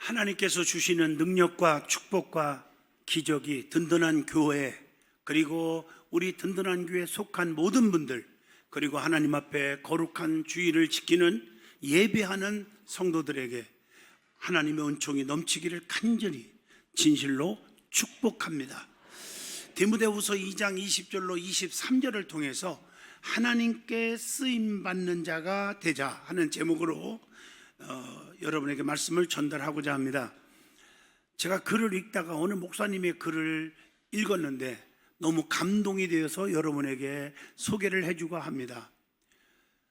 하나님께서 주시는 능력과 축복과 기적이 든든한 교회, 그리고 우리 든든한 교회에 속한 모든 분들, 그리고 하나님 앞에 거룩한 주의를 지키는 예배하는 성도들에게 하나님의 은총이 넘치기를 간절히 진실로 축복합니다. 디모데후서 2장 20절로 23절을 통해서 하나님께 쓰임받는 자가 되자 하는 제목으로 여러분에게 말씀을 전달하고자 합니다. 제가 글을 읽다가 어느 목사님의 글을 읽었는데 너무 감동이 되어서 여러분에게 소개를 해주고 합니다.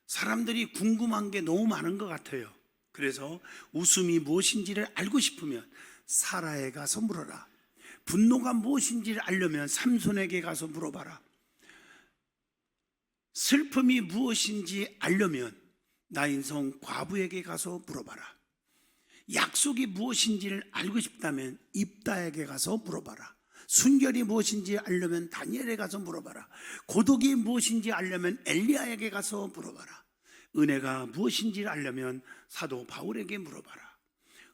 사람들이 궁금한 게 너무 많은 것 같아요. 그래서 웃음이 무엇인지를 알고 싶으면 사라에 가서 물어라. 분노가 무엇인지를 알려면 삼손에게 가서 물어봐라. 슬픔이 무엇인지 알려면 나인성 과부에게 가서 물어봐라. 약속이 무엇인지를 알고 싶다면 입다에게 가서 물어봐라. 순결이 무엇인지 알려면 다니엘에 가서 물어봐라. 고독이 무엇인지 알려면 엘리야에게 가서 물어봐라. 은혜가 무엇인지 알려면 사도 바울에게 물어봐라.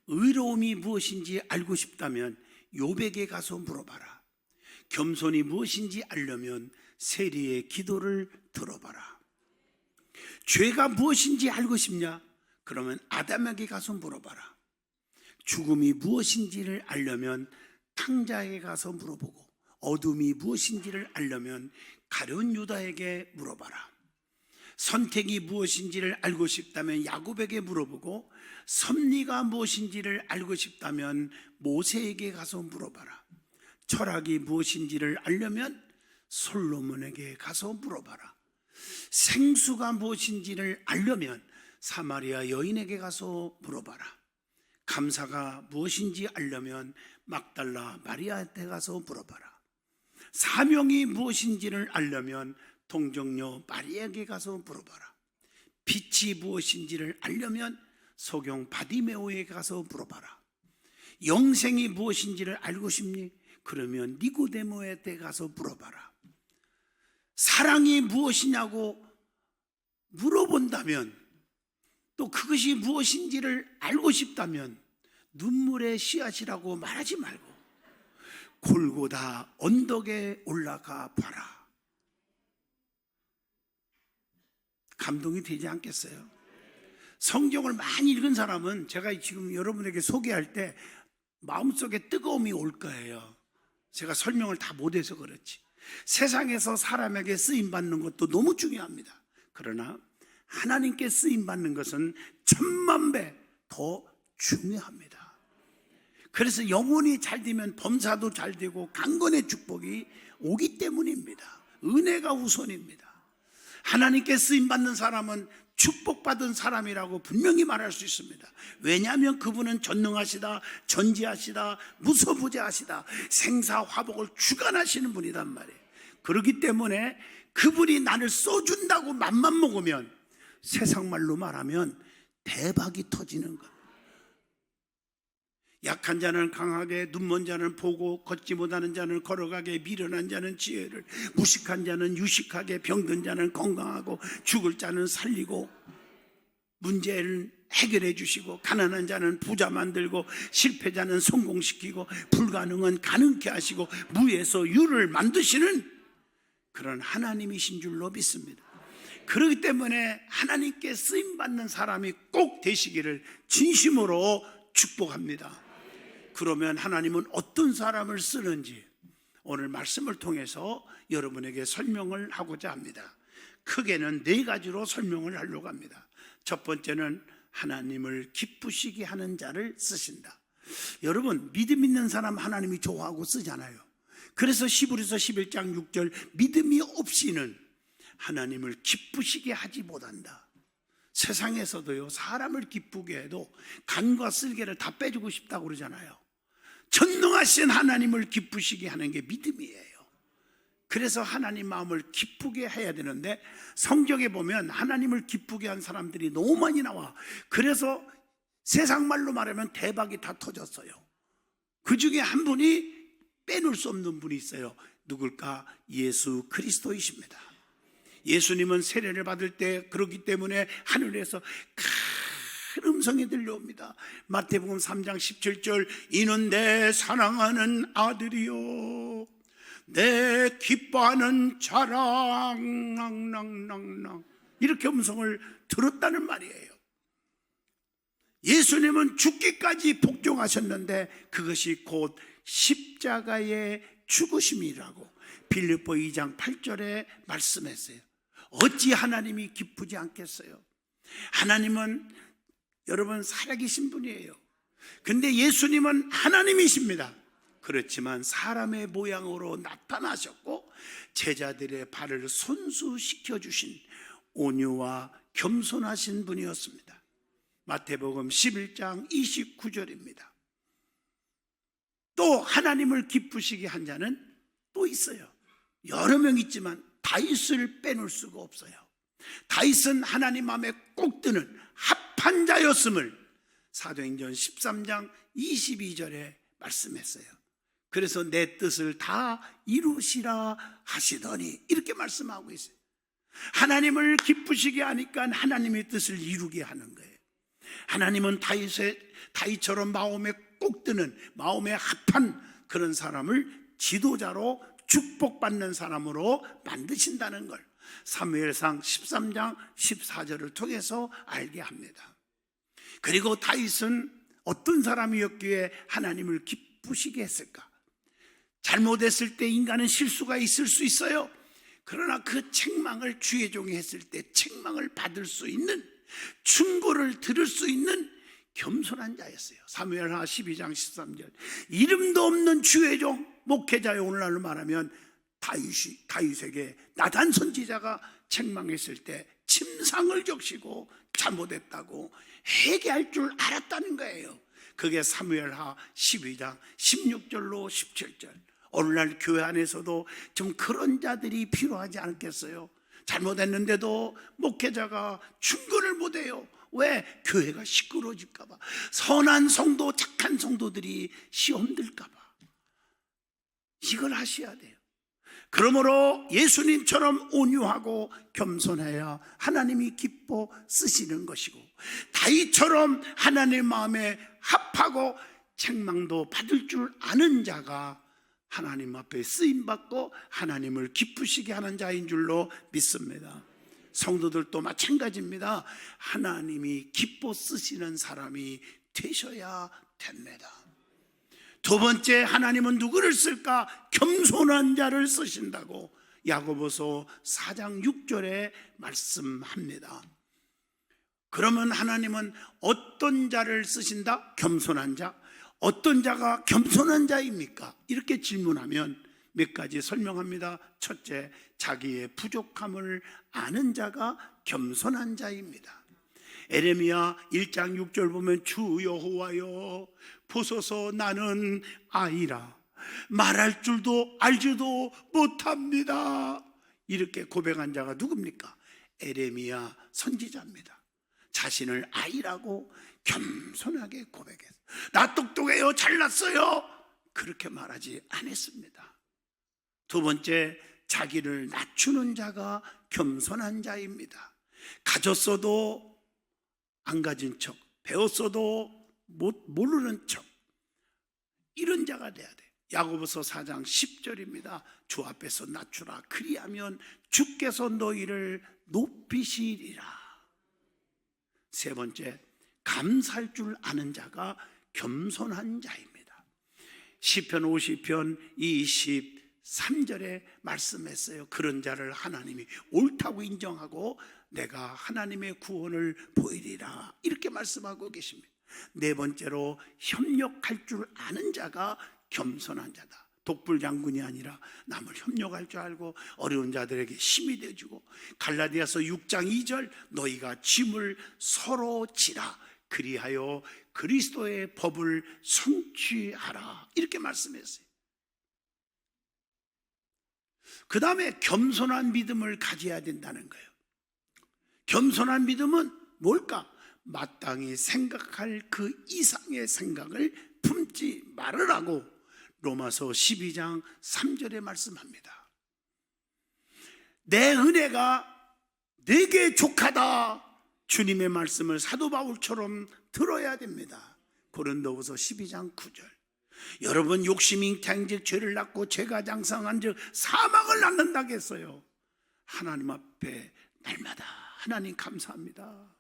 의로움이 무엇인지 알고 싶다면 욥에게 가서 물어봐라. 겸손이 무엇인지 알려면 세리의 기도를 들어봐라. 죄가 무엇인지 알고 싶냐? 그러면 아담에게 가서 물어봐라. 죽음이 무엇인지를 알려면 탕자에게 가서 물어보고, 어둠이 무엇인지를 알려면 가룟 유다에게 물어봐라. 선택이 무엇인지를 알고 싶다면 야곱에게 물어보고, 섭리가 무엇인지를 알고 싶다면 모세에게 가서 물어봐라. 철학이 무엇인지를 알려면 솔로몬에게 가서 물어봐라. 생수가 무엇인지를 알려면 사마리아 여인에게 가서 물어봐라. 감사가 무엇인지 알려면 막달라 마리아한테 가서 물어봐라. 사명이 무엇인지를 알려면 동정녀 마리아에게 가서 물어봐라. 빛이 무엇인지를 알려면 소경 바디메오에게 가서 물어봐라. 영생이 무엇인지를 알고 싶니? 그러면 니고데모한테 가서 물어봐라. 사랑이 무엇이냐고 물어본다면, 또 그것이 무엇인지를 알고 싶다면 눈물의 씨앗이라고 말하지 말고 골고다 언덕에 올라가 봐라. 감동이 되지 않겠어요? 성경을 많이 읽은 사람은 제가 지금 여러분에게 소개할 때 마음속에 뜨거움이 올 거예요. 제가 설명을 다 못해서 그렇지. 세상에서 사람에게 쓰임받는 것도 너무 중요합니다. 그러나 하나님께 쓰임받는 것은 10,000배 더 중요합니다. 그래서 영혼이 잘 되면 범사도 잘 되고 강건의 축복이 오기 때문입니다. 은혜가 우선입니다. 하나님께 쓰임받는 사람은 축복받은 사람이라고 분명히 말할 수 있습니다. 왜냐하면 그분은 전능하시다, 전지하시다, 무소부재하시다, 생사화복을 주관하시는 분이란 말이에요. 그렇기 때문에 그분이 나를 써준다고 맘만 먹으면 세상 말로 말하면 대박이 터지는 것. 약한 자는 강하게, 눈먼 자는 보고, 걷지 못하는 자는 걸어가게, 미련한 자는 지혜를, 무식한 자는 유식하게, 병든 자는 건강하고, 죽을 자는 살리고, 문제를 해결해 주시고, 가난한 자는 부자 만들고, 실패자는 성공시키고, 불가능은 가능케 하시고, 무에서 유를 만드시는 그런 하나님이신 줄로 믿습니다. 그렇기 때문에 하나님께 쓰임받는 사람이 꼭 되시기를 진심으로 축복합니다. 그러면 하나님은 어떤 사람을 쓰는지 오늘 말씀을 통해서 여러분에게 설명을 하고자 합니다. 크게는 4가지로 설명을 하려고 합니다. 첫 번째는 하나님을 기쁘시게 하는 자를 쓰신다. 여러분, 믿음 있는 사람 하나님이 좋아하고 쓰잖아요. 그래서 히브리서 11장 6절, 믿음이 없이는 하나님을 기쁘시게 하지 못한다. 세상에서도요, 사람을 기쁘게 해도 간과 쓸개를 다 빼주고 싶다고 그러잖아요. 전능하신 하나님을 기쁘시게 하는 게 믿음이에요. 그래서 하나님 마음을 기쁘게 해야 되는데, 성경에 보면 하나님을 기쁘게 한 사람들이 너무 많이 나와. 그래서 세상 말로 말하면 대박이 다 터졌어요. 그 중에 한 분이 빼놓을 수 없는 분이 있어요. 누굴까? 예수 그리스도이십니다. 예수님은 세례를 받을 때 그렇기 때문에 하늘에서 큰 음성이 들려옵니다. 마태복음 3장 17절, 이는 내 사랑하는 아들이요 내 기뻐하는 자랑, 낭낭낭낭, 이렇게 음성을 들었다는 말이에요. 예수님은 죽기까지 복종하셨는데 그것이 곧 십자가의 죽으심이라고 빌립보 2장 8절에 말씀했어요. 어찌 하나님이 기쁘지 않겠어요? 하나님은 여러분 살아계신 분이에요. 근데 예수님은 하나님이십니다. 그렇지만 사람의 모양으로 나타나셨고 제자들의 발을 손수시켜 주신 온유와 겸손하신 분이었습니다. 마태복음 11장 29절입니다. 또 하나님을 기쁘시게 한 자는 또 있어요. 여러 명 있지만 다윗을 빼놓을 수가 없어요. 다윗은 하나님 마음에 꼭 드는 합한 자였음을 사도행전 13장 22절에 말씀했어요. 그래서 내 뜻을 다 이루시라 하시더니 이렇게 말씀하고 있어요. 하나님을 기쁘시게 하니까 하나님의 뜻을 이루게 하는 거예요. 하나님은 다윗처럼 마음에 꼭 드는, 마음에 합한 그런 사람을 지도자로 축복받는 사람으로 만드신다는 걸 사무엘상 13장 14절을 통해서 알게 합니다. 그리고 다윗은 어떤 사람이었기에 하나님을 기쁘시게 했을까? 잘못했을 때 인간은 실수가 있을 수 있어요. 그러나 그 책망을 주의 종이 했을 때 책망을 받을 수 있는, 충고를 들을 수 있는 겸손한 자였어요. 사무엘하 12장 13절, 이름도 없는 주의 종 목회자의 오늘날로 말하면 다윗에게 나단 선지자가 책망했을 때 침상을 적시고 잘못했다고 회개할 줄 알았다는 거예요. 그게 사무엘하 12장 16절로 17절. 오늘날 교회 안에서도 좀 그런 자들이 필요하지 않겠어요? 잘못했는데도 목회자가 충고를 못해요. 왜? 교회가 시끄러워질까 봐, 선한 성도, 착한 성도들이 시험 들까 봐. 이걸 하셔야 돼요. 그러므로 예수님처럼 온유하고 겸손해야 하나님이 기뻐 쓰시는 것이고, 다윗처럼 하나님의 마음에 합하고 책망도 받을 줄 아는 자가 하나님 앞에 쓰임받고 하나님을 기쁘시게 하는 자인 줄로 믿습니다. 성도들도 마찬가지입니다. 하나님이 기뻐 쓰시는 사람이 되셔야 됩니다. 두 번째, 하나님은 누구를 쓸까? 겸손한 자를 쓰신다고 야고보서 4장 6절에 말씀합니다. 그러면 하나님은 어떤 자를 쓰신다? 겸손한 자. 어떤 자가 겸손한 자입니까? 이렇게 질문하면 몇 가지 설명합니다. 첫째, 자기의 부족함을 아는 자가 겸손한 자입니다. 에레미야 1장 6절 보면 주 여호와여 보소서 나는 아이라 말할 줄도 알지도 못합니다. 이렇게 고백한 자가 누굽니까? 에레미야 선지자입니다. 자신을 아이라고 겸손하게 고백했어요. 나 똑똑해요, 잘났어요, 그렇게 말하지 않았습니다. 두 번째, 자기를 낮추는 자가 겸손한 자입니다. 가졌어도 안 가진 척, 배웠어도 모르는 척, 이런 자가 돼야 돼. 야고보서 4장 10절입니다. 주 앞에서 낮추라, 그리하면 주께서 너희를 높이시리라. 세 번째, 감사할 줄 아는 자가 겸손한 자입니다. 시편 50편 23절에 말씀했어요. 그런 자를 하나님이 옳다고 인정하고 내가 하나님의 구원을 보이리라, 이렇게 말씀하고 계십니다. 네 번째로, 협력할 줄 아는 자가 겸손한 자다. 독불장군이 아니라 남을 협력할 줄 알고 어려운 자들에게 힘이 되어주고, 갈라디아서 6장 2절, 너희가 짐을 서로 지라 그리하여 그리스도의 법을 성취하라, 이렇게 말씀했어요. 그 다음에 겸손한 믿음을 가져야 된다는 거예요. 겸손한 믿음은 뭘까? 마땅히 생각할 그 이상의 생각을 품지 말으라고 로마서 12장 3절에 말씀합니다. 내 은혜가 내게 족하다, 주님의 말씀을 사도 바울처럼 들어야 됩니다. 고린도후서 12장 9절. 여러분 욕심이 잉태한즉 죄를 낳고 죄가 장성한즉 사망을 낳는다고 했어요. 하나님 앞에 날마다 하나님 감사합니다.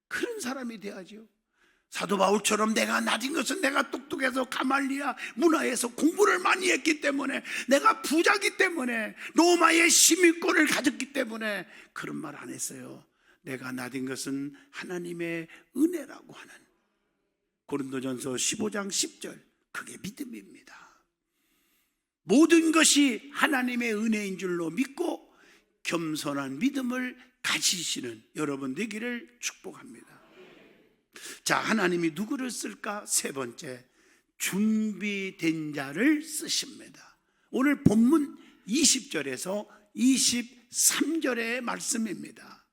그런 사람이 돼야죠. 사도 바울처럼 내가 낮은 것은 내가 똑똑해서 가말리아 문화에서 공부를 많이 했기 때문에, 내가 부자기 때문에, 로마의 시민권을 가졌기 때문에 그런 말 안 했어요. 내가 낮은 것은 하나님의 은혜라고 하는, 고린도전서 15장 10절, 그게 믿음입니다. 모든 것이 하나님의 은혜인 줄로 믿고 겸손한 믿음을 가지시는 여러분 되기를 축복합니다. 자, 하나님이 누구를 쓸까? 세 번째, 준비된 자를 쓰십니다. 오늘 본문 20절에서 23절의 말씀입니다.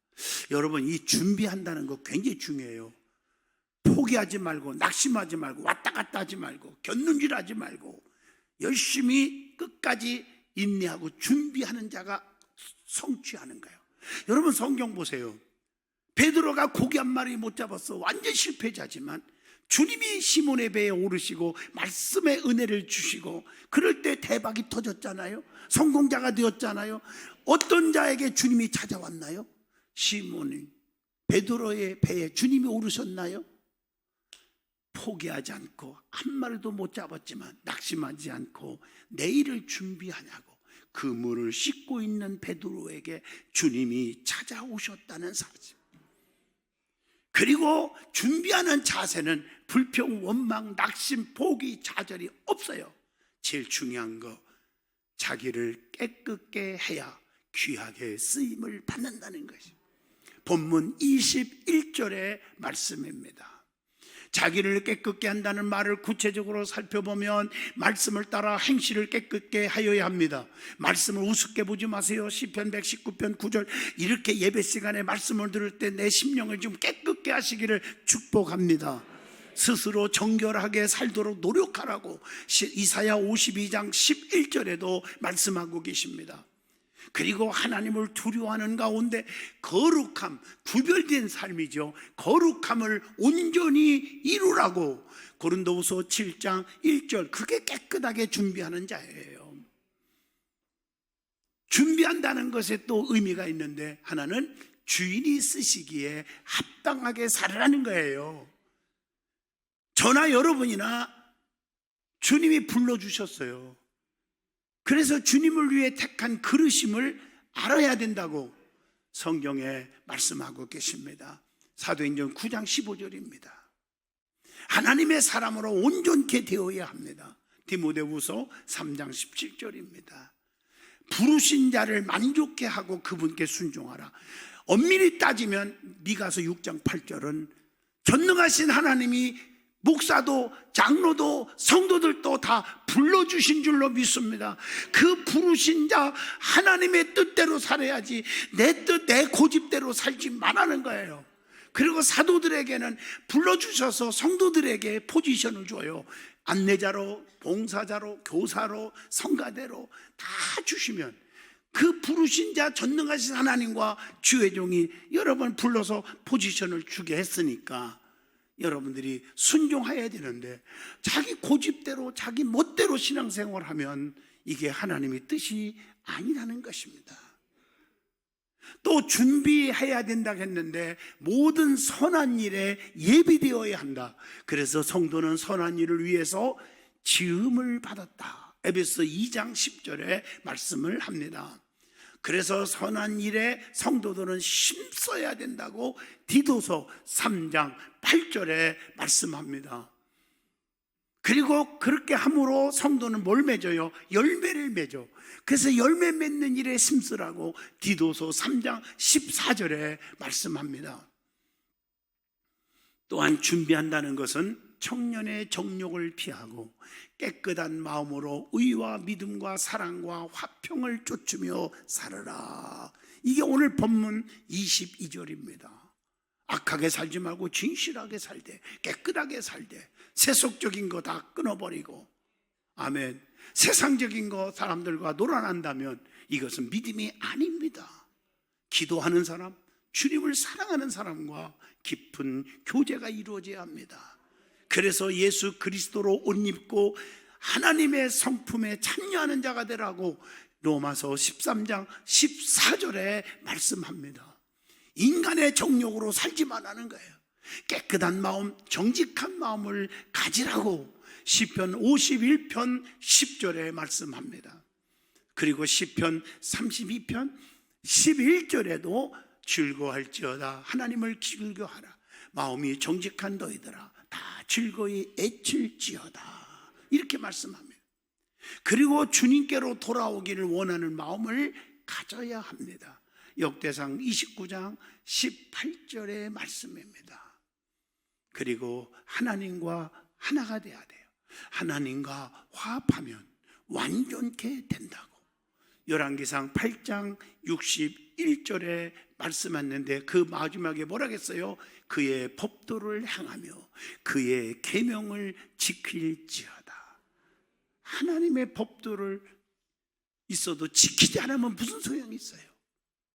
여러분, 이 준비한다는 거 굉장히 중요해요. 포기하지 말고, 낙심하지 말고, 왔다 갔다 하지 말고, 곁눈질 하지 말고 열심히 끝까지 인내하고 준비하는 자가 성취하는 거예요. 여러분, 성경 보세요. 베드로가 고기 한 마리 못 잡았어. 완전 실패자지만 주님이 시몬의 배에 오르시고 말씀의 은혜를 주시고 그럴 때 대박이 터졌잖아요. 성공자가 되었잖아요. 어떤 자에게 주님이 찾아왔나요? 시몬이, 베드로의 배에 주님이 오르셨나요? 포기하지 않고 한 마리도 못 잡았지만 낙심하지 않고 내일을 준비하냐고 그물을 씻고 있는 베드로에게 주님이 찾아오셨다는 사실. 그리고 준비하는 자세는 불평, 원망, 낙심, 포기, 좌절이 없어요. 제일 중요한 거, 자기를 깨끗게 해야 귀하게 쓰임을 받는다는 것이 본문 21절의 말씀입니다. 자기를 깨끗게 한다는 말을 구체적으로 살펴보면 말씀을 따라 행실을 깨끗게 하여야 합니다. 말씀을 우습게 보지 마세요. 시편 119편 9절, 이렇게 예배 시간에 말씀을 들을 때 내 심령을 좀 깨끗게 하시기를 축복합니다. 스스로 정결하게 살도록 노력하라고 이사야 52장 11절에도 말씀하고 계십니다. 그리고 하나님을 두려워하는 가운데 거룩함, 구별된 삶이죠. 거룩함을 온전히 이루라고 고린도후서 7장 1절, 그게 깨끗하게 준비하는 자예요. 준비한다는 것에 또 의미가 있는데, 하나는 주인이 쓰시기에 합당하게 살아라는 거예요. 저나 여러분이나 주님이 불러주셨어요. 그래서 주님을 위해 택한 그릇임을 알아야 된다고 성경에 말씀하고 계십니다. 사도행전 9장 15절입니다. 하나님의 사람으로 온전케 되어야 합니다. 디모데후서 3장 17절입니다. 부르신 자를 만족케 하고 그분께 순종하라. 엄밀히 따지면 미가서 6장 8절은 전능하신 하나님이 목사도 장로도 성도들도 다 불러주신 줄로 믿습니다. 그 부르신 자 하나님의 뜻대로 살아야지 내 뜻, 내 고집대로 살지 말라는 거예요. 그리고 사도들에게는 불러주셔서 성도들에게 포지션을 줘요. 안내자로, 봉사자로, 교사로, 성가대로 다 주시면 그 부르신 자 전능하신 하나님과 주의 종이 여러분 불러서 포지션을 주게 했으니까 여러분들이 순종해야 되는데, 자기 고집대로 자기 멋대로 신앙생활을 하면 이게 하나님의 뜻이 아니라는 것입니다. 또 준비해야 된다고 했는데 모든 선한 일에 예비되어야 한다. 그래서 성도는 선한 일을 위해서 지음을 받았다. 에베소 2장 10절에 말씀을 합니다. 그래서 선한 일에 성도들은 힘써야 된다고 디도서 3장 8절에 말씀합니다. 그리고 그렇게 함으로 성도는 뭘 맺어요? 열매를 맺어. 그래서 열매 맺는 일에 힘쓰라고 디도서 3장 14절에 말씀합니다. 또한 준비한다는 것은 청년의 정욕을 피하고 깨끗한 마음으로 의와 믿음과 사랑과 화평을 쫓으며 살아라. 이게 오늘 본문 22절입니다. 악하게 살지 말고 진실하게 살되, 깨끗하게 살되, 세속적인 거 다 끊어버리고, 아멘. 세상적인 거 사람들과 놀아난다면 이것은 믿음이 아닙니다. 기도하는 사람, 주님을 사랑하는 사람과 깊은 교제가 이루어져야 합니다. 그래서 예수 그리스도로 옷 입고 하나님의 성품에 참여하는 자가 되라고 로마서 13장 14절에 말씀합니다. 인간의 정욕으로 살지만 하는 거예요. 깨끗한 마음, 정직한 마음을 가지라고 시편 51편 10절에 말씀합니다. 그리고 시편 32편 11절에도 즐거워할지어다 하나님을 즐거워하라. 마음이 정직한 너희들아 다 즐거이 애칠지어다 이렇게 말씀합니다. 그리고 주님께로 돌아오기를 원하는 마음을 가져야 합니다. 역대상 29장 18절의 말씀입니다. 그리고 하나님과 하나가 돼야 돼요. 하나님과 화합하면 완전케 된다고 열왕기상 8장 61절에 말씀했는데 그 마지막에 뭐라겠어요? 그의 법도를 행하며 그의 계명을 지킬지어다. 하나님의 법도를 있어도 지키지 않으면 무슨 소용이 있어요?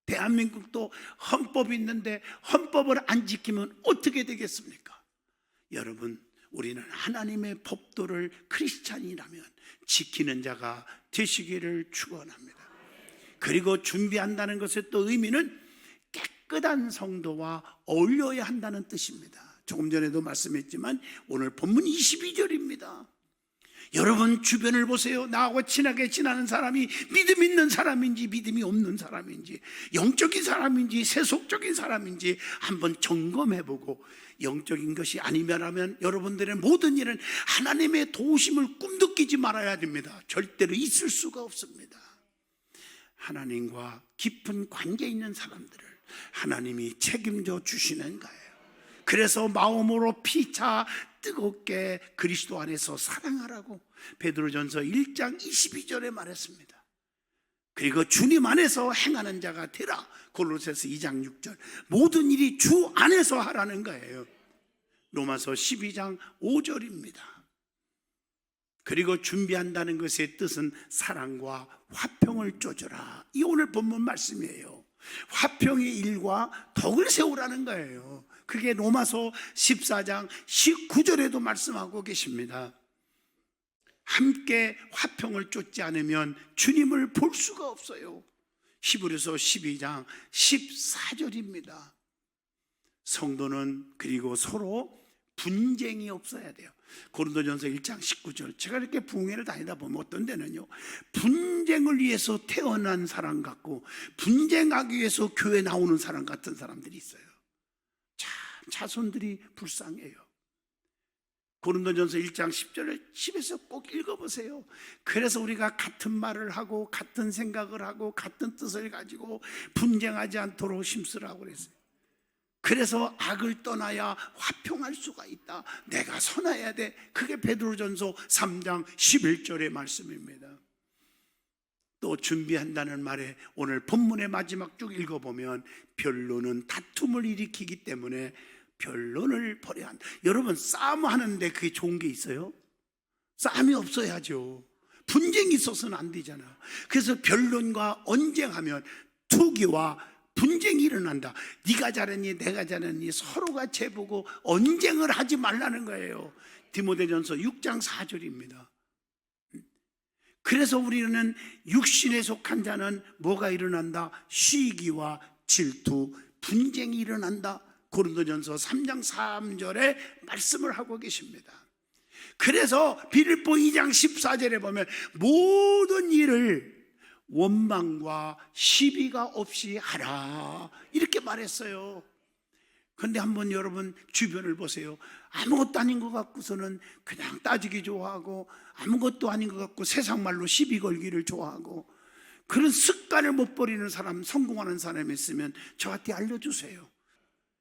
대한민국도 헌법이 있는데 헌법을 안 지키면 어떻게 되겠습니까? 여러분, 우리는 하나님의 법도를 크리스찬이라면 지키는 자가 되시기를 축원합니다. 그리고 준비한다는 것의 또 의미는 깨끗한 성도와 어울려야 한다는 뜻입니다. 조금 전에도 말씀했지만 오늘 본문 22절입니다. 여러분 주변을 보세요. 나하고 친하게 지나는 사람이 믿음 있는 사람인지 믿음이 없는 사람인지 영적인 사람인지 세속적인 사람인지 한번 점검해보고 영적인 것이 아니면 여러분들의 모든 일은 하나님의 도우심을 꿈도 끼지 말아야 됩니다. 절대로 있을 수가 없습니다. 하나님과 깊은 관계 있는 사람들을 하나님이 책임져 주시는 거예요. 그래서 마음으로 피차 뜨겁게 그리스도 안에서 사랑하라고 베드로전서 1장 22절에 말했습니다. 그리고 주님 안에서 행하는 자가 되라 골로새서 2장 6절 모든 일이 주 안에서 하라는 거예요. 로마서 12장 5절입니다. 그리고 준비한다는 것의 뜻은 사랑과 화평을 쫓으라. 이 오늘 본문 말씀이에요. 화평의 일과 덕을 세우라는 거예요. 그게 로마서 14장 19절에도 말씀하고 계십니다. 함께 화평을 쫓지 않으면 주님을 볼 수가 없어요. 히브리서 12장 14절입니다. 성도는 그리고 서로 분쟁이 없어야 돼요. 고린도전서 1장 19절 제가 이렇게 부흥회를 다니다 보면 어떤 데는요 분쟁을 위해서 태어난 사람 같고 분쟁하기 위해서 교회 나오는 사람 같은 사람들이 있어요. 참 자손들이 불쌍해요. 고린도전서 1장 10절을 집에서 꼭 읽어보세요. 그래서 우리가 같은 말을 하고 같은 생각을 하고 같은 뜻을 가지고 분쟁하지 않도록 힘쓰라고 그랬어요. 그래서 악을 떠나야 화평할 수가 있다. 내가 선해야 돼. 그게 베드로전서 3장 11절의 말씀입니다. 또 준비한다는 말에 오늘 본문의 마지막 쭉 읽어보면 변론은 다툼을 일으키기 때문에 변론을 버려야 한다. 여러분 싸움하는데 그게 좋은 게 있어요? 싸움이 없어야죠. 분쟁이 있어서는 안 되잖아. 그래서 변론과 언쟁하면 투기와 분쟁이 일어난다. 네가 잘했니 내가 잘했니 서로가 재보고 언쟁을 하지 말라는 거예요. 디모데전서 6장 4절입니다. 그래서 우리는 육신에 속한 자는 뭐가 일어난다? 시기와 질투, 분쟁이 일어난다. 고린도전서 3장 3절에 말씀을 하고 계십니다. 그래서 빌립보 2장 14절에 보면 모든 일을 원망과 시비가 없이 하라 이렇게 말했어요. 그런데 한번 여러분 주변을 보세요. 아무것도 아닌 것 같고서는 그냥 따지기 좋아하고 아무것도 아닌 것 같고 세상 말로 시비 걸기를 좋아하고 그런 습관을 못 버리는 사람, 성공하는 사람이 있으면 저한테 알려주세요.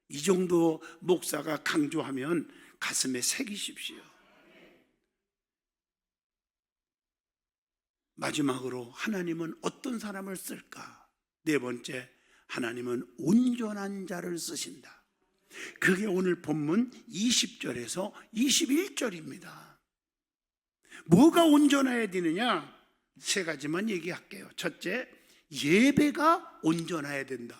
이 정도 목사가 강조하면 가슴에 새기십시오. 마지막으로 하나님은 어떤 사람을 쓸까? 네 번째, 하나님은 온전한 자를 쓰신다. 그게 오늘 본문 20절에서 21절입니다. 뭐가 온전해야 되느냐? 세 가지만 얘기할게요. 첫째, 예배가 온전해야 된다.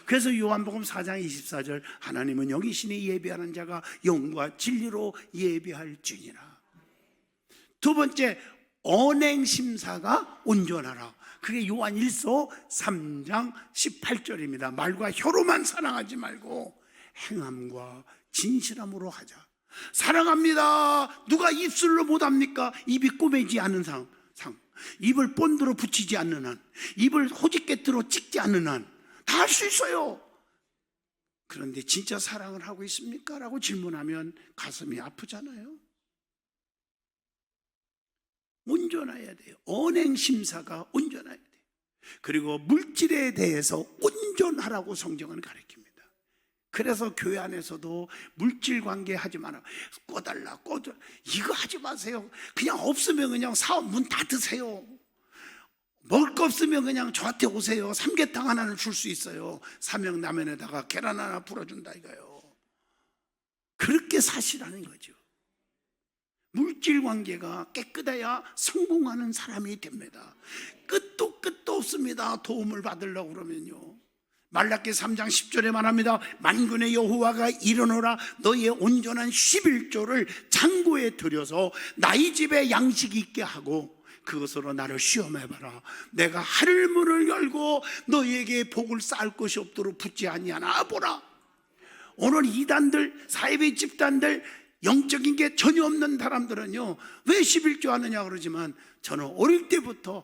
그래서 요한복음 4장 24절 하나님은 영이시니 예배하는 자가 영과 진리로 예배할지니라. 두 번째, 언행심사가 온전하라. 그게 요한 1서 3장 18절입니다. 말과 혀로만 사랑하지 말고 행함과 진실함으로 하자. 사랑합니다. 누가 입술로 못합니까? 입이 꼬매지 않는 상, 입을 본드로 붙이지 않는 한, 입을 호짓개트로 찍지 않는 한 다 할 수 있어요. 그런데 진짜 사랑을 하고 있습니까? 라고 질문하면 가슴이 아프잖아요. 온전해야 돼요. 언행심사가 온전해야 돼요. 그리고 물질에 대해서 온전하라고 성경은 가르칩니다. 그래서 교회 안에서도 물질 관계 하지 마라. 꺼달라, 꺼달라. 이거 하지 마세요. 그냥 없으면 그냥 사업 문 닫으세요. 먹을 거 없으면 그냥 저한테 오세요. 삼계탕 하나는 줄 수 있어요. 삼양라면에다가 계란 하나 풀어준다 이거요. 그렇게 사시라는 거죠. 물질 관계가 깨끗해야 성공하는 사람이 됩니다. 끝도 없습니다. 도움을 받으려고 그러면요. 말라기 3장 10절에 말합니다. 만군의 여호와가 이르노라. 너희의 온전한 11조를 창고에 들여서 나의 집에 양식이 있게 하고 그것으로 나를 시험해봐라. 내가 하늘 문을 열고 너희에게 복을 쌓을 것이 없도록 붙지 아니하나 보라. 오늘 이단들, 사이비 집단들, 영적인 게 전혀 없는 사람들은요, 왜 11조 하느냐 그러지만 저는 어릴 때부터,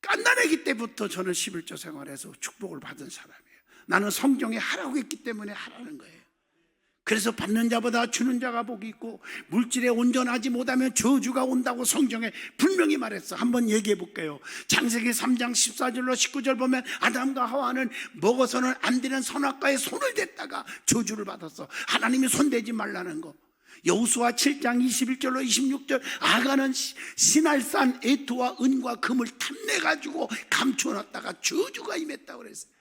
깐난애기 때부터 저는 11조 생활해서 축복을 받은 사람이에요. 나는 성경에 하라고 했기 때문에 하라는 거예요. 그래서 받는 자보다 주는 자가 복이 있고 물질에 온전하지 못하면 저주가 온다고 성경에 분명히 말했어. 한번 얘기해 볼게요. 창세기 3장 14절로 19절 보면 아담과 하와는 먹어서는 안 되는 선악과에 손을 댔다가 저주를 받았어. 하나님이 손대지 말라는 거. 여호수아 7장 21절로 26절 아가는 시날산 에토와 은과 금을 탐내가지고 감춰놨다가 저주가 임했다고 그랬어요.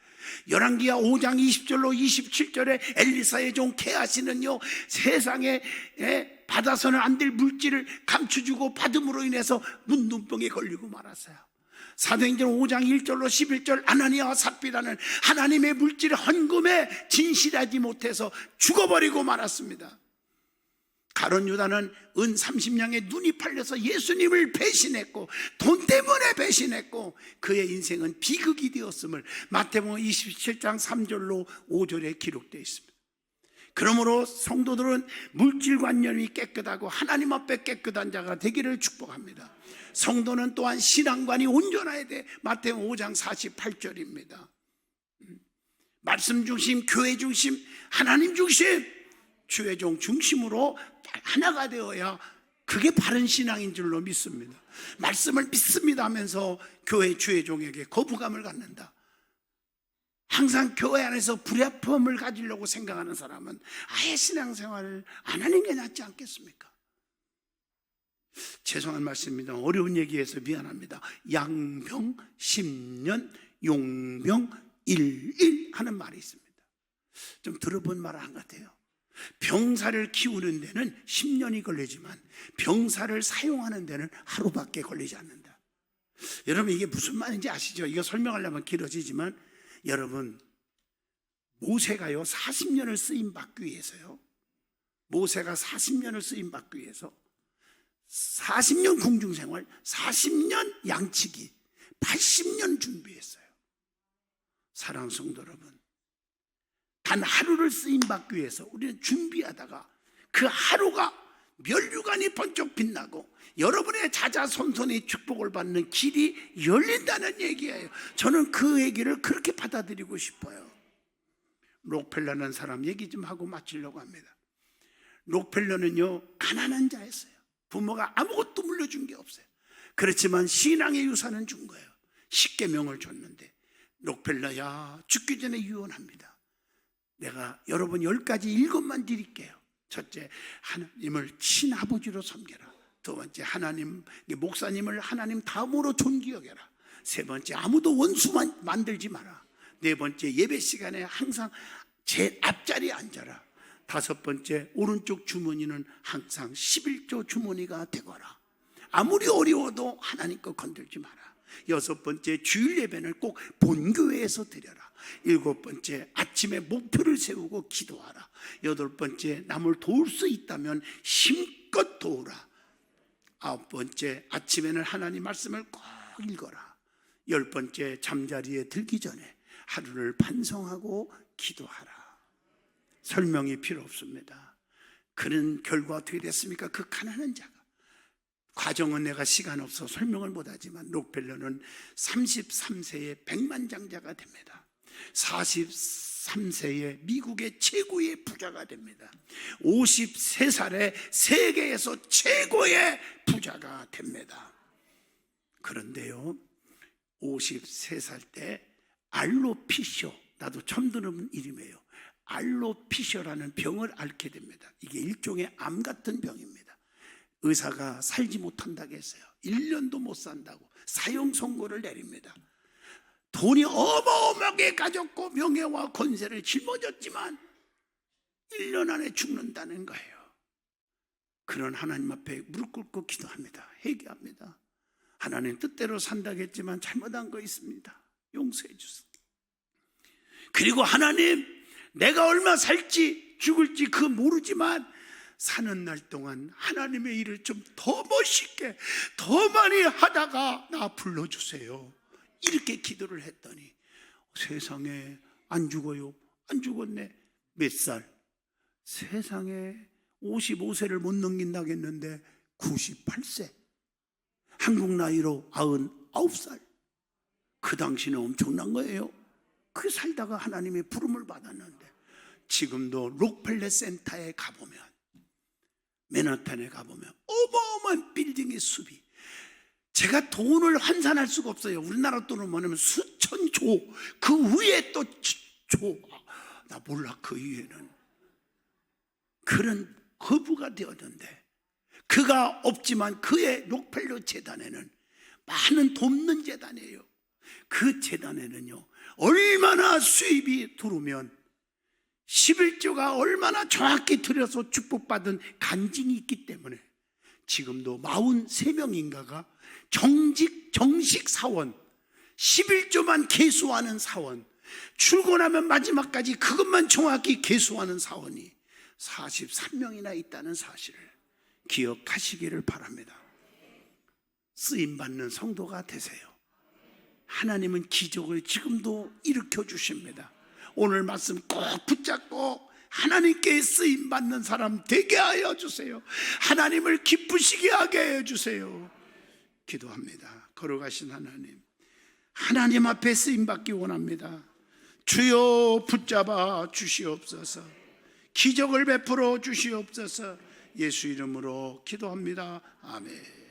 열왕기하 5장 20절로 27절에 엘리사의 종 게하시는요, 세상에 받아서는 안 될 물질을 감춰주고 받음으로 인해서 눈병에 걸리고 말았어요. 사도행전 5장 1절로 11절 아나니아와 삽비라는 하나님의 물질 헌금에 진실하지 못해서 죽어버리고 말았습니다. 가룟 유다는 은 30냥에 눈이 팔려서 예수님을 배신했고 돈 때문에 배신했고 그의 인생은 비극이 되었음을 마태복음 27장 3절로 5절에 기록되어 있습니다. 그러므로 성도들은 물질관념이 깨끗하고 하나님 앞에 깨끗한 자가 되기를 축복합니다. 성도는 또한 신앙관이 온전해야 돼. 마태복음 5장 48절입니다. 말씀 중심, 교회 중심, 하나님 중심, 주의 종 중심으로 하나가 되어야 그게 바른 신앙인 줄로 믿습니다. 말씀을 믿습니다 하면서 교회 주의 종에게 거부감을 갖는다. 항상 교회 안에서 불협화음을 가지려고 생각하는 사람은 아예 신앙생활을 안 하는 게 낫지 않겠습니까? 죄송한 말씀입니다. 어려운 얘기해서 미안합니다. 양병 10년 용병 11 하는 말이 있습니다. 좀 들어본 말 한 것 같아요. 병사를 키우는 데는 10년이 걸리지만 병사를 사용하는 데는 하루밖에 걸리지 않는다. 여러분 이게 무슨 말인지 아시죠? 이거 설명하려면 길어지지만 여러분 모세가요 40년을 쓰임받기 위해서요, 모세가 40년을 쓰임받기 위해서 40년 궁중생활, 40년 양치기, 80년 준비했어요. 사랑하는 성도 여러분, 단 하루를 쓰임받기 위해서 우리는 준비하다가 그 하루가 면류관이 번쩍 빛나고 여러분의 자자손손의 축복을 받는 길이 열린다는 얘기예요. 저는 그 얘기를 그렇게 받아들이고 싶어요. 록펠러라는 사람 얘기 좀 하고 마치려고 합니다. 록펠러는요 가난한 자였어요. 부모가 아무것도 물려준 게 없어요. 그렇지만 신앙의 유산은 준 거예요. 십계명을 줬는데 록펠러야 죽기 전에 유언합니다. 내가 여러분 10가지 7것만 드릴게요. 첫째, 하나님을 친아버지로 섬겨라. 두 번째, 하나님 목사님을 하나님 다음으로 존귀 여겨라. 세 번째, 아무도 원수만 만들지 마라. 네 번째, 예배 시간에 항상 제 앞자리에 앉아라. 다섯 번째, 오른쪽 주머니는 항상 11조 주머니가 되거라. 아무리 어려워도 하나님 거 건들지 마라. 6번째, 주일 예배는 꼭 본교회에서 드려라. 7번째, 아침에 목표를 세우고 기도하라. 8번째, 남을 도울 수 있다면 힘껏 도우라. 9번째, 아침에는 하나님 말씀을 꼭 읽어라. 10번째, 잠자리에 들기 전에 하루를 반성하고 기도하라. 설명이 필요 없습니다. 그런 결과 어떻게 됐습니까? 그 가난한 자가, 과정은 내가 시간 없어 설명을 못하지만 록펠러는 33세에 백만장자가 됩니다. 43세에 미국의 최고의 부자가 됩니다. 53살에 세계에서 최고의 부자가 됩니다. 그런데요, 53살 때 알로피셔, 나도 처음 들은 이름이에요. 알로피셔라는 병을 앓게 됩니다. 이게 일종의 암 같은 병입니다. 의사가 살지 못한다고 했어요. 1년도 못 산다고 사형 선고를 내립니다. 돈이 어마어마하게 가졌고 명예와 권세를 짊어졌지만 1년 안에 죽는다는 거예요. 그런 하나님 앞에 무릎 꿇고 기도합니다. 회개합니다. 하나님 뜻대로 산다고 했지만 잘못한 거 있습니다. 용서해 주세요. 그리고 하나님, 내가 얼마 살지 죽을지 그거 모르지만 사는 날 동안 하나님의 일을 좀 더 멋있게 더 많이 하다가 나 불러주세요. 이렇게 기도를 했더니 세상에 안 죽어요. 안 죽었네. 몇 살? 세상에 55세를 못 넘긴다고 했는데 98세. 한국 나이로 99살. 그 당시는 엄청난 거예요. 그 살다가 하나님의 부름을 받았는데 지금도 록펠러 센터에 가보면, 맨하탄에 가보면 어마어마한 빌딩의 숲이, 제가 돈을 환산할 수가 없어요. 우리나라 돈으로 뭐냐면 수천 조, 그 위에 또 조, 나 몰라. 그 위에는 그런 거부가 되었는데, 그가 없지만 그의 록펠러 재단에는 많은 돕는 재단이에요. 그 재단에는요, 얼마나 수입이 들어오면 11조가 얼마나 정확히 들여서 축복받은 간증이 있기 때문에 지금도 43명인가가 정식 사원, 11조만 계수하는 사원, 출근하면 마지막까지 그것만 정확히 계수하는 사원이 43명이나 있다는 사실을 기억하시기를 바랍니다. 쓰임받는 성도가 되세요. 하나님은 기적을 지금도 일으켜 주십니다. 오늘 말씀 꼭 붙잡고 하나님께 쓰임받는 사람 되게 하여 주세요. 하나님을 기쁘시게 하게 해 주세요. 기도합니다. 걸어가신 하나님, 하나님 앞에 쓰임받기 원합니다. 주여 붙잡아 주시옵소서. 기적을 베풀어 주시옵소서. 예수 이름으로 기도합니다. 아멘.